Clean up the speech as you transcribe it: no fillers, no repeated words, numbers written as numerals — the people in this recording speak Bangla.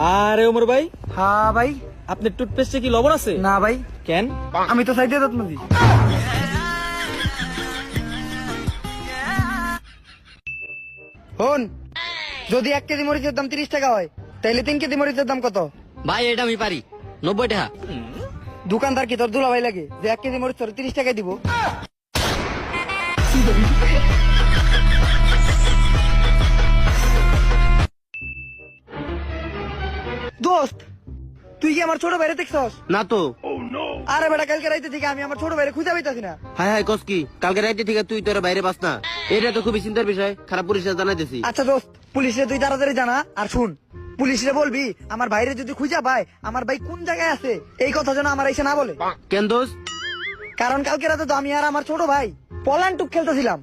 আরে ওমর ভাই, হ্যাঁ ভাই। আপনার টুথপেস্টে কি লবণ আছে? না ভাই, কেন? আমি তো সাইডে যত্ন দিই। হন, যদি 1 কেজি মরিচের দাম 30 টাকা হয়, তাহলে 3 কেজি মরিচের দাম কত? ভাই এটা আমি পারি, 90 টাকা। দোকানদার কি তোর দুলা ভাই লাগে যে 1 কেজি মরিচ তোর 30 টাকায় দিব? দোস্ত, তুই কি আমার ছোট ভাইরে দেখছস? না তো। আরে বেটা, কালকে রাইতে থেকে আমি আমার ছোট ভাইরে খুঁজে পাইতাছি না। হাই হাই কসকি, কালকে রাইতে থেকে তুই তোর বাইরে পাস না, এটা তো খুবই চিন্তার বিষয়। খারাপ পুলিশে জানাইতেছি। আচ্ছা দোস্ত, পুলিশে তুই তাড়াতাড়ি জানা। আর শুন, পুলিশে বলবি আমার ভাইরে যদি খুঁজা পায় আমার ভাই কোন জায়গায় আছে এই কথা যেন আমার এসে না বলে। কেন দোস্ত? কারণ কালকে রাতে তো আমি আর আমার ছোট ভাই পলান টুক খেলতেছিলাম।